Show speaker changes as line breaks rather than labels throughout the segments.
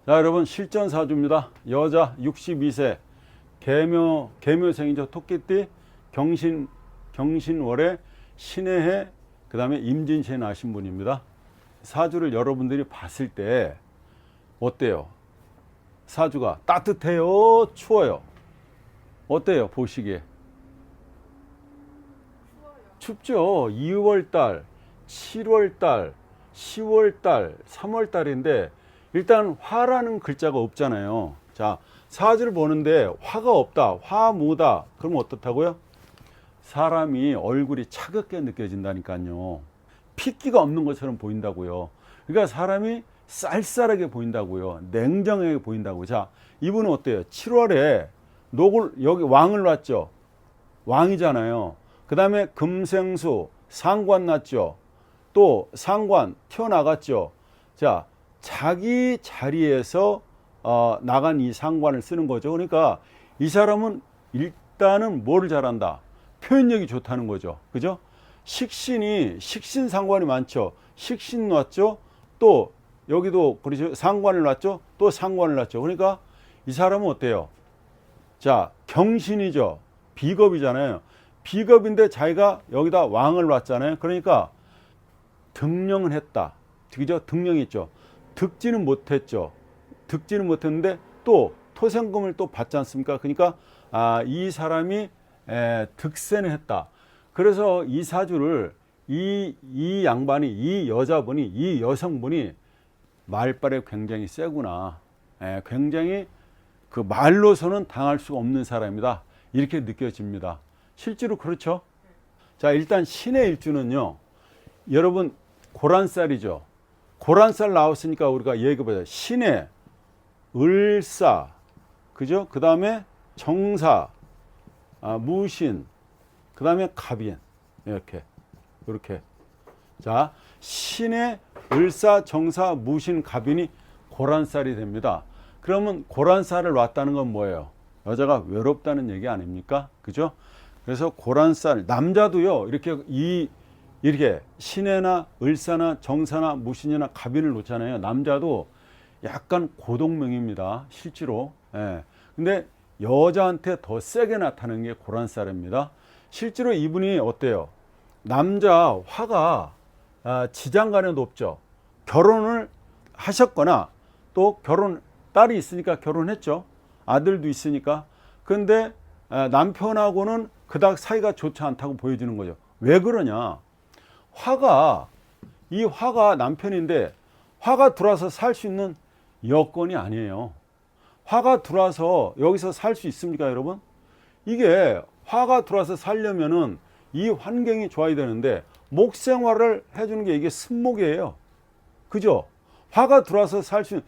자, 여러분 실전사주입니다. 여자 62세 계묘생이죠. 토끼띠 경신월에 신해해 그 다음에 임진시에 나신 분입니다. 사주를 여러분들이 봤을 때 어때요? 사주가 따뜻해요? 추워요? 어때요? 보시기에 춥죠. 2월달, 7월달, 10월달, 3월달인데 일단 화라는 글자가 없잖아요. 자, 사주를 보는데 화가 없다, 화무다. 그러면 어떻다고요? 사람이 얼굴이 차갑게 느껴진다니까요. 핏기가 없는 것처럼 보인다고요. 그러니까 사람이 쌀쌀하게 보인다고요. 냉정하게 보인다고요. 자, 이분은 어때요? 7월에 여기 왕을 놨죠. 왕이잖아요. 그 다음에 금생수 상관 났죠. 또 상관 튀어나갔죠. 자, 자기 자리에서 나간 이 상관을 쓰는 거죠. 그러니까 이 사람은 일단은 뭐를 잘한다? 표현력이 좋다는 거죠. 그죠? 식신 상관이 많죠. 식신 놨죠. 또 여기도 그렇죠. 상관을 놨죠. 또 상관을 놨죠. 그러니까 이 사람은 어때요? 자, 경신이죠. 비겁이잖아요. 비겁인데 자기가 여기다 왕을 놨잖아요. 그러니까 등령은 했다. 그죠? 등령했죠. 득지는 못했죠. 득지는 못했는데 또 토생금을 또 받지 않습니까? 그러니까 이 사람이 득세는 했다. 그래서 이 사주를 이 양반이, 이 여자분이, 이 여성분이 말발에 굉장히 세구나. 굉장히 그 말로서는 당할 수가 없는 사람이다. 이렇게 느껴집니다. 실제로 그렇죠. 자, 일단 신의 일주는요. 여러분 고란살이죠. 고란살 나왔으니까 우리가 얘기해보자. 신의 을사, 그죠? 그 다음에 정사, 무신, 그 다음에 갑인. 이렇게. 자, 신의 을사, 정사, 무신, 갑인이 고란살이 됩니다. 그러면 고란살을 놨다는 건 뭐예요? 여자가 외롭다는 얘기 아닙니까? 그죠? 그래서 고란살, 남자도요, 이렇게 신해나 을사나 정사나 무신이나 갑인을 놓잖아요. 남자도 약간 고동명입니다. 실제로. 근데 여자한테 더 세게 나타나는 게 고란살입니다. 실제로 이분이 어때요? 남자 화가 지장간에 높죠. 결혼을 하셨거나 또 딸이 있으니까 결혼했죠. 아들도 있으니까. 그런데 남편하고는 그닥 사이가 좋지 않다고 보여지는 거죠. 왜 그러냐? 이 화가 남편인데 화가 들어와서 살 수 있는 여건이 아니에요. 화가 들어와서 여기서 살 수 있습니까, 여러분? 이게 화가 들어와서 살려면은 이 환경이 좋아야 되는데 목 생활을 해주는 게 이게 승목이에요. 그죠? 화가 들어와서 살 수 있는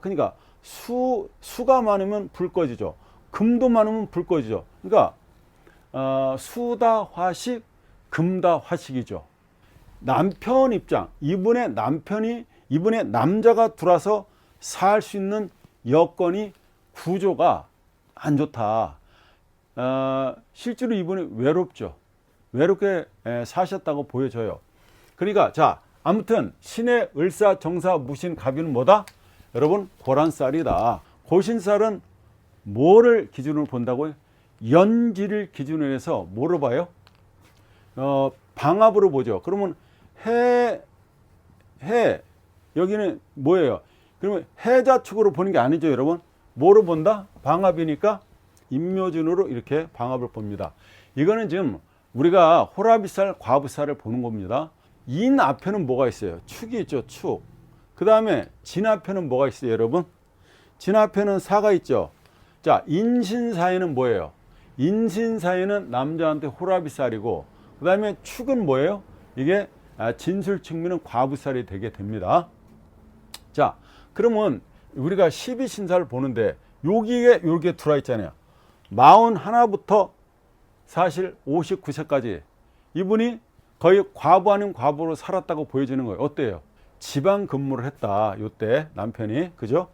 그러니까 수가 많으면 불 꺼지죠. 금도 많으면 불 꺼지죠. 그러니까 수다 화식, 금다 화식이죠. 남편 입장, 이분의 남자가 들어와서 살 수 있는 여건이 구조가 안 좋다. 실제로 이분이 외롭죠. 외롭게 사셨다고 보여져요. 그러니까 자, 아무튼 신의 을사, 정사, 무신, 갑인은 뭐다? 여러분 고란살이다. 고신살은 뭐를 기준으로 본다고요? 연지를 기준으로 해서 뭐로 봐요? 방합으로 보죠. 그러면 여기는 뭐예요? 그러면 해자축으로 보는 게 아니죠, 여러분. 뭐로 본다? 방합이니까 임묘준으로 이렇게 방합을 봅니다. 이거는 지금 우리가 호라비살, 과부살을 보는 겁니다. 인 앞에는 뭐가 있어요? 축이 있죠, 축. 그 다음에 진 앞에는 뭐가 있어요, 여러분? 진 앞에는 사가 있죠. 자, 인신사에는 뭐예요? 인신사에는 남자한테 호라비살이고, 그 다음에 축은 뭐예요? 이게 진술 측면은 과부살이 되게 됩니다. 자, 그러면 우리가 12신사를 보는데 여기에 이렇게 들어와 있잖아요. 41부터 사실 59세까지 이분이 거의 과부 아닌 과부로 살았다고 보여지는 거예요. 어때요? 지방 근무를 했다. 요때 남편이. 그죠?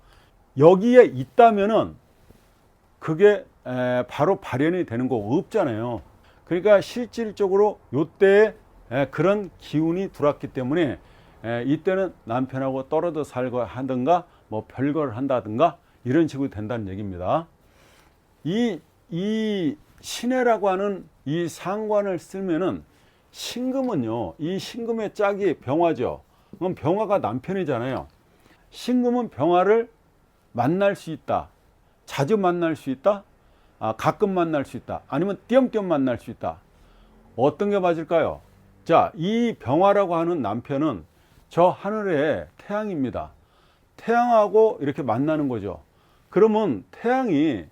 여기에 있다면은 그게 바로 발현이 되는 거 없잖아요. 그러니까 실질적으로 요때에 그런 기운이 들어왔기 때문에 이때는 남편하고 떨어져 살고 하든가 뭐 별거를 한다든가 이런 식으로 된다는 얘기입니다. 이 신해라고 하는 이 상관을 쓰면은 신금은요, 이 신금의 짝이 병화죠. 그럼 병화가 남편이잖아요. 신금은 병화를 만날 수 있다. 자주 만날 수 있다. 가끔 만날 수 있다. 아니면 띄엄띄엄 만날 수 있다. 어떤 게 맞을까요? 자, 이 병화라고 하는 남편은 저 하늘의 태양입니다. 태양하고 이렇게 만나는 거죠. 그러면 태양이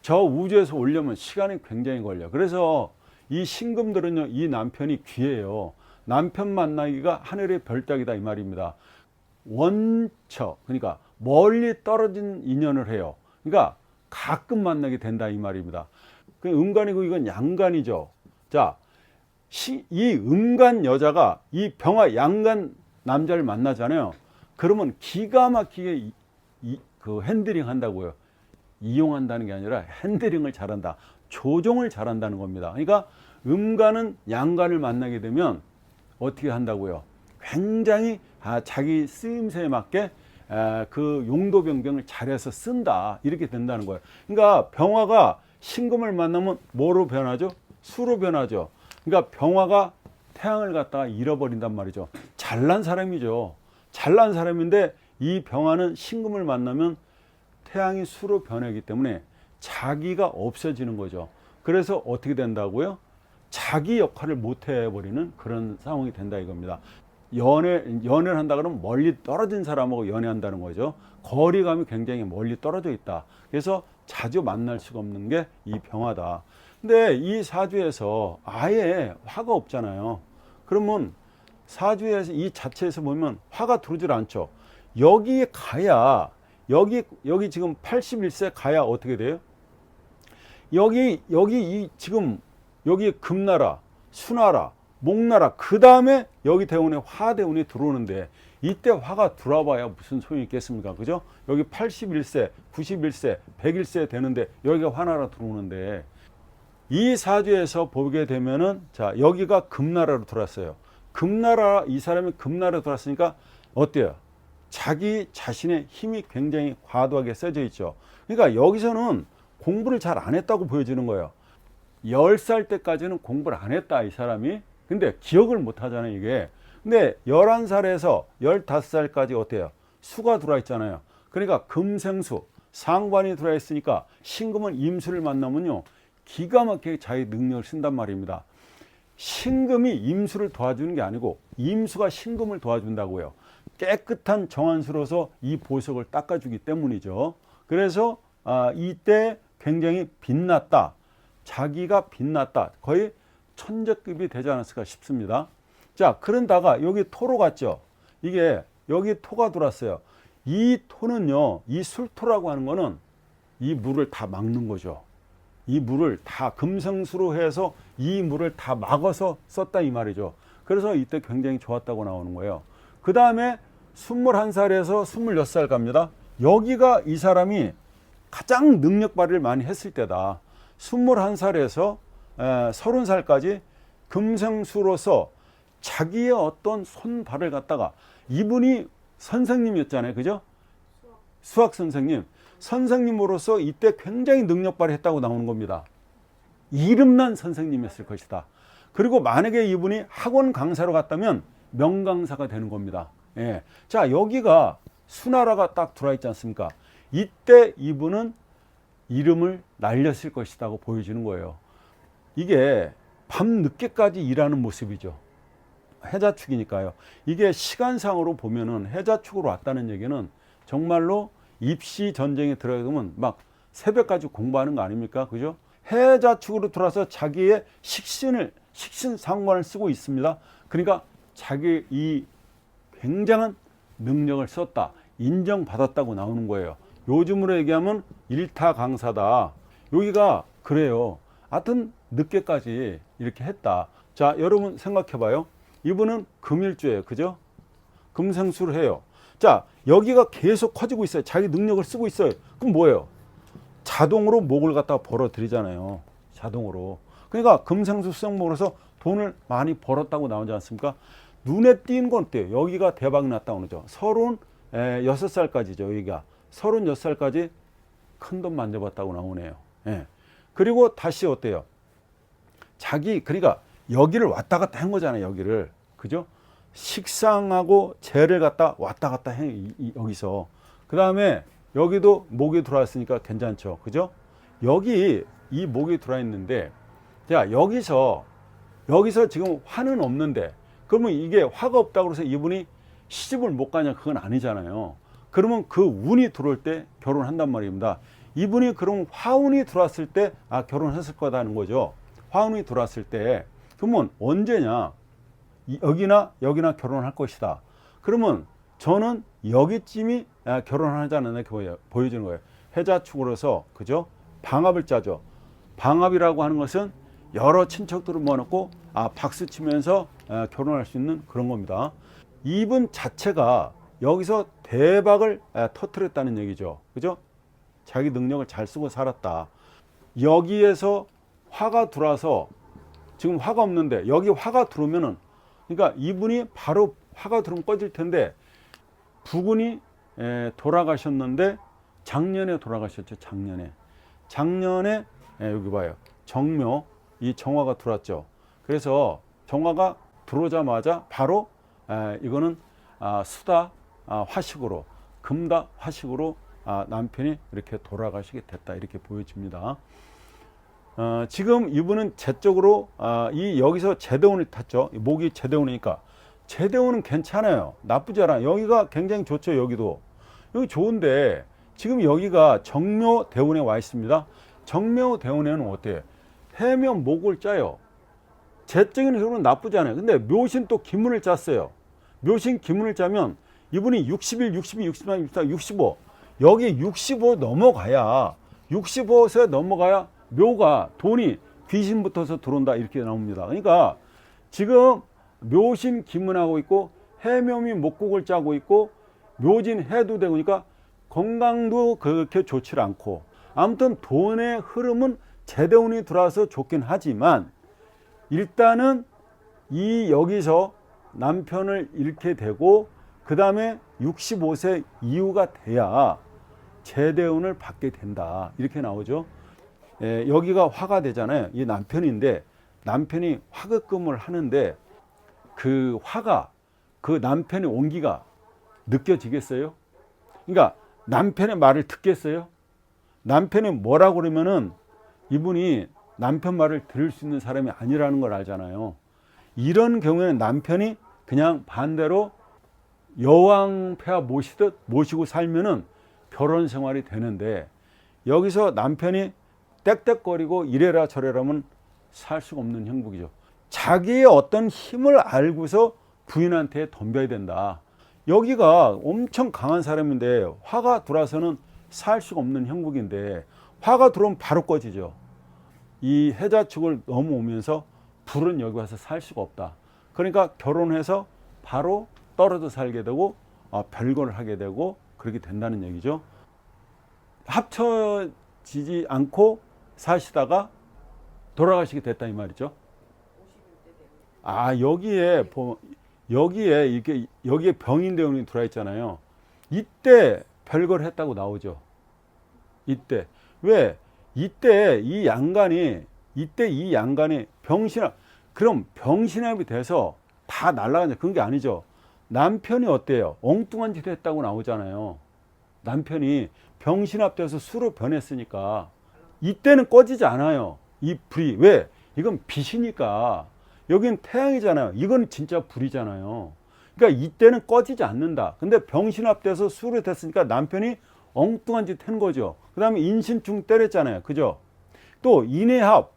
저 우주에서 오려면 시간이 굉장히 걸려. 그래서 이 신금들은요, 이 남편이 귀해요. 남편 만나기가 하늘의 별따기다 이 말입니다. 원처, 그러니까 멀리 떨어진 인연을 해요. 그러니까 가끔 만나게 된다 이 말입니다. 그 음간이고 이건 양간이죠. 자, 이 음간 여자가 이 병화 양간 남자를 만나잖아요. 그러면 기가 막히게 그 핸들링 한다고요. 이용한다는 게 아니라 핸들링을 잘한다. 조종을 잘한다는 겁니다. 그러니까 음간은 양간을 만나게 되면 어떻게 한다고요? 굉장히 자기 쓰임새에 맞게 그 용도 변경을 잘해서 쓴다. 이렇게 된다는 거예요. 그러니까 병화가 신금을 만나면 뭐로 변하죠? 수로 변하죠. 그러니까 병화가 태양을 갖다가 잃어버린단 말이죠. 잘난 사람이죠. 잘난 사람인데 이 병화는 신금을 만나면 태양이 수로 변하기 때문에 자기가 없어지는 거죠. 그래서 어떻게 된다고요? 자기 역할을 못 해버리는 그런 상황이 된다 이겁니다. 연애를 한다 그러면 멀리 떨어진 사람하고 연애한다는 거죠. 거리감이 굉장히 멀리 떨어져 있다. 그래서 자주 만날 수가 없는 게 이 병화다. 근데 이 사주에서 아예 화가 없잖아요. 그러면 사주에서 이 자체에서 보면 화가 들어오질 않죠. 여기에 가야 여기 지금 81세 가야 어떻게 돼요? 여기 지금 여기 금나라, 수나라, 목나라 그 다음에 여기 대운에 화대운이 들어오는데 이때 화가 들어와봐야 무슨 소용이 있겠습니까? 그죠? 여기 81세, 91세, 101세 되는데 여기가 화나라 들어오는데 이 사주에서 보게 되면은 자 여기가 금나라로 들어왔어요. 금나라 이 사람이 금나라로 들어왔으니까 어때요? 자기 자신의 힘이 굉장히 과도하게 써져 있죠. 그러니까 여기서는 공부를 잘 안 했다고 보여지는 거예요. 10살 때까지는 공부를 안 했다 이 사람이. 근데 기억을 못 하잖아요 이게. 근데 11살에서 15살까지 어때요? 수가 들어와 있잖아요. 그러니까 금생수 상관이 들어와 있으니까 신금은 임수를 만나면요 기가 막히게 자기 능력을 쓴단 말입니다. 신금이 임수를 도와주는 게 아니고 임수가 신금을 도와준다고요. 깨끗한 정한수로서 이 보석을 닦아주기 때문이죠. 그래서 이때 굉장히 빛났다. 자기가 빛났다. 거의 천재급이 되지 않았을까 싶습니다. 자, 그런다가 여기 토로 갔죠. 이게 여기 토가 들어왔어요. 이 토는요, 이 술토라고 하는 거는 이 물을 다 막는 거죠. 이 물을 다 금생수로 해서 이 물을 다 막아서 썼다 이 말이죠. 그래서 이때 굉장히 좋았다고 나오는 거예요. 그 다음에 21살에서 26살 갑니다. 여기가 이 사람이 가장 능력 발휘를 많이 했을 때다. 21살에서 30살까지 금생수로서 자기의 어떤 손발을 갖다가 이분이 선생님이었잖아요. 그죠? 수학 선생님. 선생님으로서 이때 굉장히 능력 발휘했다고 나오는 겁니다. 이름난 선생님이었을 것이다. 그리고 만약에 이분이 학원 강사로 갔다면 명강사가 되는 겁니다. 예. 자, 여기가 수나라가 딱 들어와 있지 않습니까? 이때 이분은 이름을 날렸을 것이라고 보여지는 거예요. 이게 밤 늦게까지 일하는 모습이죠. 해자축이니까요. 이게 시간상으로 보면은 해자축으로 왔다는 얘기는 정말로 입시 전쟁에 들어가면 막 새벽까지 공부하는 거 아닙니까? 그죠? 해자축으로 들어와서 자기의 식신상관을 쓰고 있습니다. 그러니까 자기 이 굉장한 능력을 썼다. 인정받았다고 나오는 거예요. 요즘으로 얘기하면 일타 강사다. 여기가 그래요. 하여튼 늦게까지 이렇게 했다. 자, 여러분 생각해 봐요. 이분은 금일주예요. 그죠? 금생수를 해요. 자, 여기가 계속 커지고 있어요. 자기 능력을 쓰고 있어요. 그럼 뭐예요? 자동으로 목을 갖다가 벌어들이잖아요. 자동으로. 그러니까 금생수 수성목으로서 돈을 많이 벌었다고 나오지 않습니까? 눈에 띄는 건 어때요? 여기가 대박 났다 그러죠. 36살까지죠. 여기가 36살까지 큰 돈 만져봤다고 나오네요. 예. 그리고 다시 어때요? 그러니까 여기를 왔다 갔다 한 거잖아요. 여기를. 그죠? 식상하고 재를 갖다 왔다 갔다 해. 여기서. 그 다음에 여기도 목이 들어왔으니까 괜찮죠. 그죠? 여기 이 목이 들어와 있는데, 자, 여기서 지금 화는 없는데, 그러면 이게 화가 없다고 해서 이분이 시집을 못 가냐? 그건 아니잖아요. 그러면 그 운이 들어올 때 결혼한단 말입니다. 이분이 그럼 화운이 들어왔을 때, 결혼했을 거다는 거죠. 화운이 들어왔을 때, 그러면 언제냐? 여기나 결혼할 것이다. 그러면 저는 여기쯤이 결혼하지 않나 이렇게 보여주는 거예요. 해자축으로서, 그죠? 방합을 짜죠. 방합이라고 하는 것은 여러 친척들을 모아놓고 박수 치면서 결혼할 수 있는 그런 겁니다. 이분 자체가 여기서 대박을 터뜨렸다는 얘기죠. 그죠? 자기 능력을 잘 쓰고 살았다. 여기에서 화가 들어와서 지금 화가 없는데 여기 화가 들어오면은, 그러니까 이분이 바로 화가 들어오면 꺼질 텐데, 부군이 돌아가셨는데 작년에 돌아가셨죠. 작년에 여기 봐요. 정묘, 이 정화가 들어왔죠. 그래서 정화가 들어오자마자 바로 이거는 수다 화식으로, 금다 화식으로 남편이 이렇게 돌아가시게 됐다, 이렇게 보여집니다. 지금 이분은 재적으로 여기서 제대운이 탔죠. 목이 제대운이니까 제대운은 괜찮아요. 나쁘지 않아요. 여기가 굉장히 좋죠. 여기 좋은데 지금 여기가 정묘 대운에 와 있습니다. 정묘 대운에는 어때요? 해며 목을 짜요. 재적인 경우는 나쁘지 않아요. 근데 묘신 또 기문을 짰어요. 묘신 기문을 짜면 이분이 61, 62, 63, 64, 65, 여기 65 넘어가야, 65세 넘어가야 묘가, 돈이 귀신부터서 들어온다, 이렇게 나옵니다. 그러니까 지금 묘신 기문하고 있고 해묘미 목국을 짜고 있고 묘진 해도 되고, 그러니까 건강도 그렇게 좋지 않고, 아무튼 돈의 흐름은 제대운이 들어와서 좋긴 하지만, 일단은 여기서 남편을 잃게 되고 그 다음에 65세 이후가 돼야 제대운을 받게 된다, 이렇게 나오죠. 여기가 화가 되잖아요. 이 남편인데, 남편이 화급금을 하는데 그 화가, 그 남편의 온기가 느껴지겠어요? 그러니까 남편의 말을 듣겠어요? 남편이 뭐라고 그러면은 이분이 남편 말을 들을 수 있는 사람이 아니라는 걸 알잖아요. 이런 경우에는 남편이 그냥 반대로 여왕폐하 모시고 살면은 결혼 생활이 되는데, 여기서 남편이 떽떽거리고 이래라 저래라면 살 수가 없는 형국이죠. 자기의 어떤 힘을 알고서 부인한테 덤벼야 된다. 여기가 엄청 강한 사람인데 화가 들어와서는 살 수가 없는 형국인데, 화가 들어오면 바로 꺼지죠. 이 해자축을 넘어오면서 불은 여기 와서 살 수가 없다. 그러니까 결혼해서 바로 떨어져 살게 되고 별거를 하게 되고 그렇게 된다는 얘기죠. 합쳐지지 않고 사시다가 돌아가시게 됐다, 이 말이죠. 여기에 병인대운이 들어와 있잖아요. 이때 별거를 했다고 나오죠. 이때 왜? 이때 이 양간이 그럼 병신합이 돼서 다 날아가냐? 그런 게 아니죠. 남편이 어때요? 엉뚱한 짓을 했다고 나오잖아요. 남편이 병신합돼서 수로 변했으니까 이때는 꺼지지 않아요. 이 불이. 왜? 이건 빛이니까. 여긴 태양이잖아요. 이건 진짜 불이잖아요. 그러니까 이때는 꺼지지 않는다. 근데 병신합돼서 수로 됐으니까 남편이 엉뚱한 짓 한 거죠. 그 다음에 인신충 때렸잖아요. 그죠? 또 인해합.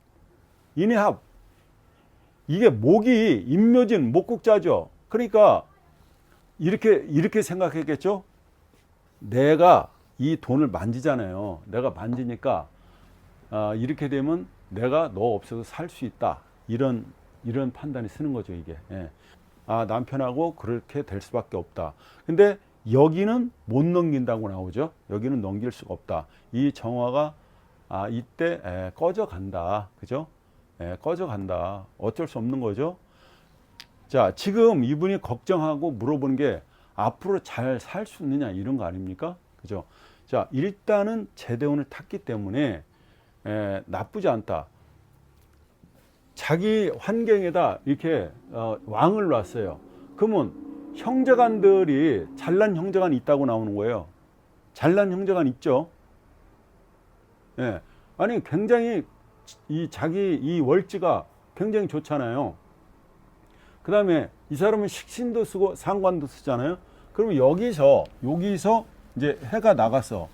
이게 목이 임묘진 목국자죠. 그러니까 이렇게 생각했겠죠. 내가 이 돈을 만지잖아요. 내가 만지니까 이렇게 되면 내가 너 없어도 살 수 있다. 이런 판단이 쓰는 거죠, 이게. 예. 남편하고 그렇게 될 수밖에 없다. 근데 여기는 못 넘긴다고 나오죠. 여기는 넘길 수가 없다. 이 정화가 이때 꺼져 간다. 그죠? 꺼져 간다. 어쩔 수 없는 거죠. 자, 지금 이분이 걱정하고 물어보는 게 앞으로 잘 살 수 있느냐 이런 거 아닙니까? 그죠? 자, 일단은 제대운을 탔기 때문에 나쁘지 않다. 자기 환경에다 이렇게 왕을 놨어요. 그러면 형제간들이 잘난 형제간 있다고 나오는 거예요. 잘난 형제간 있죠. 예. 아니 굉장히 자기 이 월지가 굉장히 좋잖아요. 그 다음에 이 사람은 식신도 쓰고 상관도 쓰잖아요. 그러면 여기서 이제 해가 나가서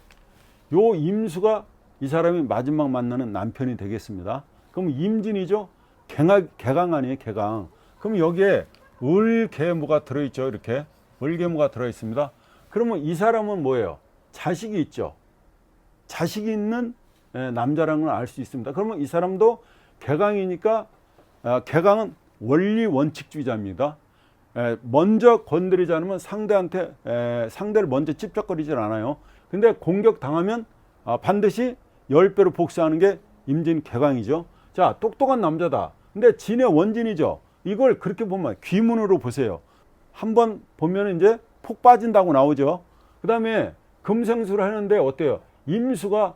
요 임수가 이 사람이 마지막 만나는 남편이 되겠습니다. 그럼 임진이죠. 개강 아니에요, 개강. 그럼 여기에 을계무가 들어있죠. 이렇게 을계무가 들어있습니다. 그러면 이 사람은 뭐예요? 자식이 있죠. 자식이 있는 남자라는 걸 알 수 있습니다. 그러면 이 사람도 개강이니까 개강은 원리 원칙주의자입니다. 먼저 건드리지 않으면 상대를 먼저 찝쩍거리질 않아요. 근데 공격 당하면 반드시 10배로 복수하는 게 임진 개강이죠. 자, 똑똑한 남자다. 근데 진의 원진이죠. 이걸 그렇게 보면 귀문으로 보세요. 한번 보면 이제 폭 빠진다고 나오죠. 그 다음에 금생수를 하는데 어때요? 임수가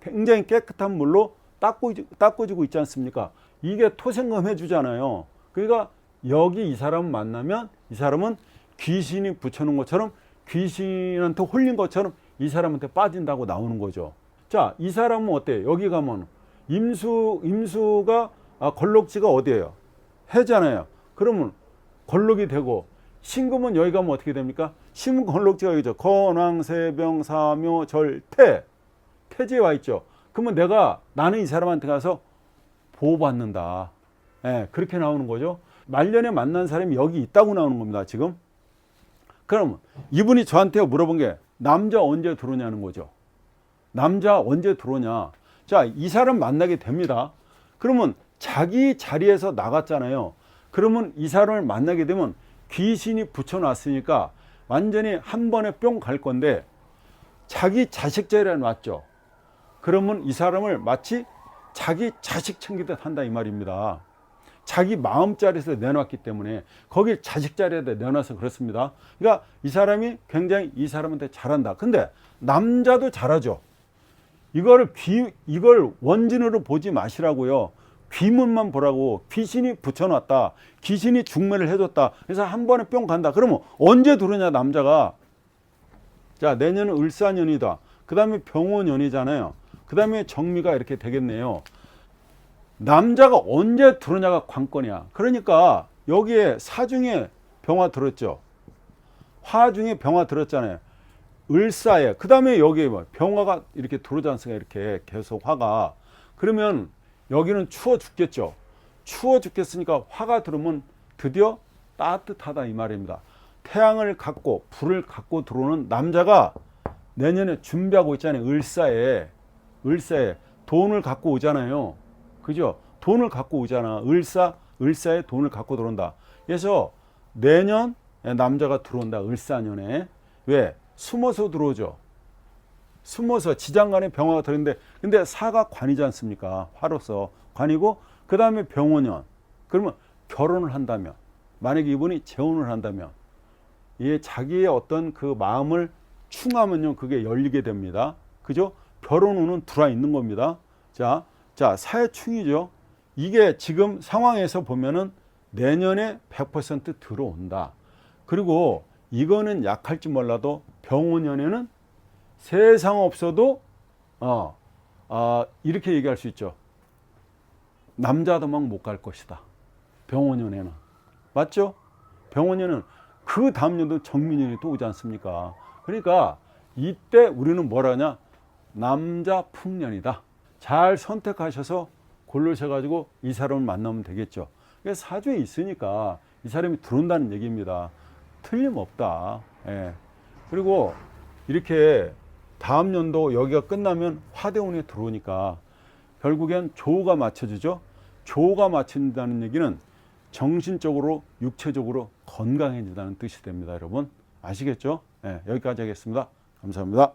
굉장히 깨끗한 물로 닦아주고 있지 않습니까? 이게 토생금 해주잖아요. 그러니까 여기 이 사람 만나면 이 사람은 귀신이 붙여놓은 것처럼 귀신한테 홀린 것처럼 이 사람한테 빠진다고 나오는 거죠. 자, 이 사람은 어때요? 여기 가면 임수가 걸록지가 어디예요? 해잖아요. 그러면 걸록이 되고 신금은 여기 가면 어떻게 됩니까? 신금 걸록지가 여기죠. 건왕세병 사묘 절태 태지에 와 있죠. 그러면 나는 이 사람한테 가서 보호받는다. 그렇게 나오는 거죠. 말년에 만난 사람이 여기 있다고 나오는 겁니다. 지금. 그럼 이분이 저한테 물어본 게 남자 언제 들어오냐는 거죠. 남자 언제 들어오냐. 자, 이 사람 만나게 됩니다. 그러면 자기 자리에서 나갔잖아요. 그러면 이 사람을 만나게 되면 귀신이 붙여놨으니까 완전히 한 번에 뿅 갈 건데 자기 자식 자리에 놨죠. 그러면 이 사람을 마치 자기 자식 챙기듯 한다 이 말입니다. 자기 마음자리에서 내놨기 때문에 거기 자식 자리에다 내놔서 그렇습니다. 그러니까 이 사람이 굉장히 이 사람한테 잘한다. 근데 남자도 잘하죠. 이걸 원진으로 보지 마시라고요. 귀문만 보라고. 귀신이 붙여놨다. 귀신이 중매를 해줬다. 그래서 한 번에 뿅 간다. 그러면 언제 들어오냐 남자가. 자, 내년은 을사년이다. 그 다음에 병오년이잖아요. 그 다음에 정미가 이렇게 되겠네요. 남자가 언제 들어오냐가 관건이야. 그러니까 여기에 사중에 병화 들었죠. 화중에 병화 들었잖아요. 을사에. 그 다음에 여기에 병화가 이렇게 들어오지 않습니까? 이렇게 계속 화가. 그러면 여기는 추워 죽겠죠. 추워 죽겠으니까 화가 들어오면 드디어 따뜻하다 이 말입니다. 태양을 갖고 불을 갖고 들어오는 남자가 내년에 준비하고 있잖아요. 을사에 돈을 갖고 오잖아요. 그죠? 돈을 갖고 오잖아. 을사에 돈을 갖고 들어온다. 그래서 내년 남자가 들어온다. 을사년에. 왜? 숨어서 들어오죠. 숨어서 지장간에 병화가 들어있는데 근데 사가 관이지 않습니까? 화로서 관이고 그 다음에 병오년. 그러면 결혼을 한다면 만약에 이분이 재혼을 한다면 자기의 어떤 그 마음을 충하면요 그게 열리게 됩니다. 그죠? 결혼운은 들어와 있는 겁니다. 자, 사해충이죠. 이게 지금 상황에서 보면은 내년에 100% 들어온다. 그리고 이거는 약할지 몰라도 병오년에는 세상 없어도 이렇게 얘기할 수 있죠. 남자도막 못 갈 것이다. 병오년에는. 맞죠? 병오년은 그 다음 년도 정민년이 또 오지 않습니까? 그러니까 이때 우리는 뭐라냐? 남자 풍년이다. 잘 선택하셔서 고르셔가지고 이 사람을 만나면 되겠죠. 사주에 있으니까 이 사람이 들어온다는 얘기입니다. 틀림없다. 그리고 이렇게 다음 연도 여기가 끝나면 화대운이 들어오니까 결국엔 조가 맞춰주죠. 조가 맞춘다는 얘기는 정신적으로 육체적으로 건강해진다는 뜻이 됩니다. 여러분 아시겠죠? 여기까지 하겠습니다. 감사합니다.